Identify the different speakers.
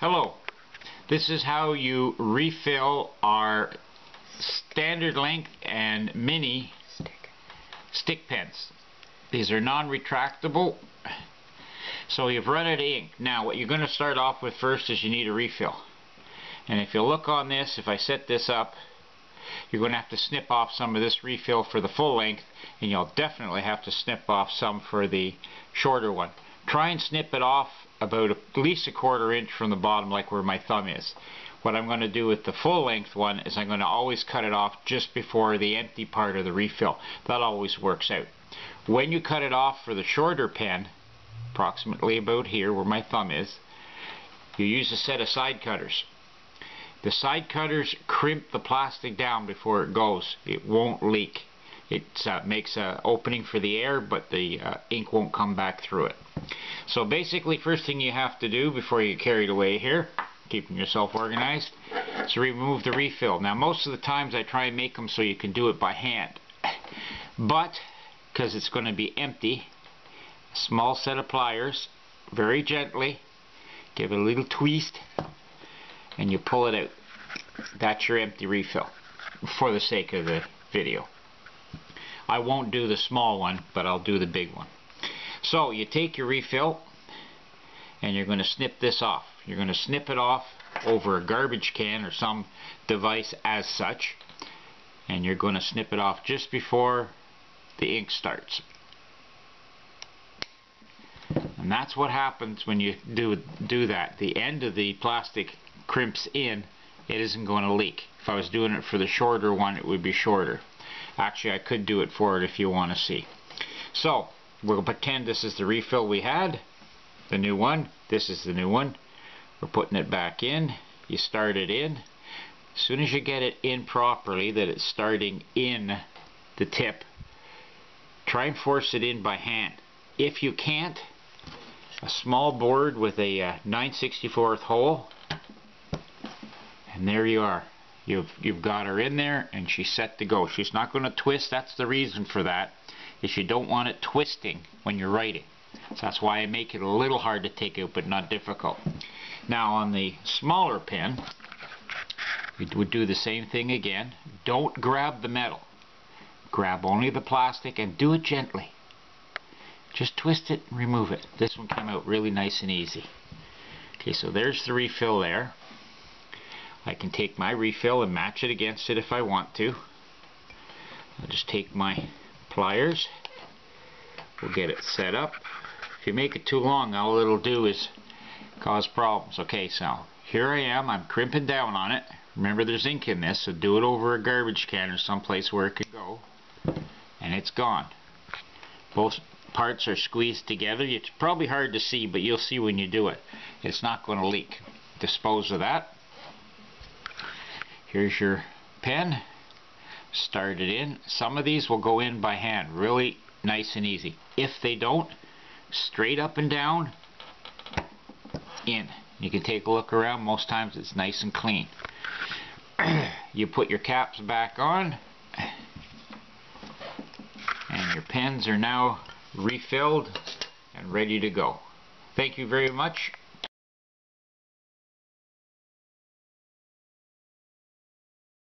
Speaker 1: Hello, this is how you refill our standard length and mini stick pens. These are non-retractable, so you've run out of ink. Now what you're going to start off with first is you need a refill. And if you look on this, if I set this up, you're going to have to snip off some of this refill for the full length, and you'll definitely have to snip off some for the shorter one. Try and snip it off about at least a quarter inch from the bottom, like where my thumb is. What I'm going to do with the full length one is I'm going to always cut it off just before the empty part of the refill. That always works out. When you cut it off for the shorter pen, approximately about here where my thumb is, you use a set of side cutters. The side cutters crimp the plastic down before it goes. It won't leak. It makes an opening for the air, but the ink won't come back through it. So basically, first thing you have to do before you get carried away here, keeping yourself organized, is remove the refill. Now most of the times I try and make them so you can do it by hand. But, because it's going to be empty, a small set of pliers, very gently, give it a little twist, and you pull it out. That's your empty refill, for the sake of the video. I won't do the small one, but I'll do the big one. So you take your refill and you're going to snip this off. You're going to snip it off over a garbage can or some device as such, and you're going to snip it off just before the ink starts. And that's what happens when you do that. The end of the plastic crimps in. It isn't going to leak. If I was doing it for the shorter one, it would be shorter. Actually, I could do it for it if you want to see. So, we'll pretend this is the refill we had, the new one. This is the new one. We're putting it back in. You start it in. As soon as you get it in properly, that it's starting in the tip, try and force it in by hand. If you can't, a small board with a 9/64 hole, and there you are. You've got her in there and she's set to go. She's not going to twist. That's the reason for that, is you don't want it twisting when you're writing. So that's why I make it a little hard to take out, but not difficult. Now on the smaller pen, we would do the same thing again. Don't grab the metal. Grab only the plastic and do it gently. Just twist it and remove it. This one came out really nice and easy. Okay, so there's the refill there. I can take my refill and match it against it if I want to. I'll just take my pliers. We'll get it set up. If you make it too long, all it'll do is cause problems. Okay, so here I am. I'm crimping down on it. Remember, there's ink in this, so do it over a garbage can or someplace where it could go. And it's gone. Both parts are squeezed together. It's probably hard to see, but you'll see when you do it. It's not going to leak. Dispose of that. Here's your pen. Start it in. Some of these will go in by hand, really nice and easy. If they don't, straight up and down, in. You can take a look around. Most times it's nice and clean. You put your caps back on, and your pens are now refilled and ready to go. Thank you very much.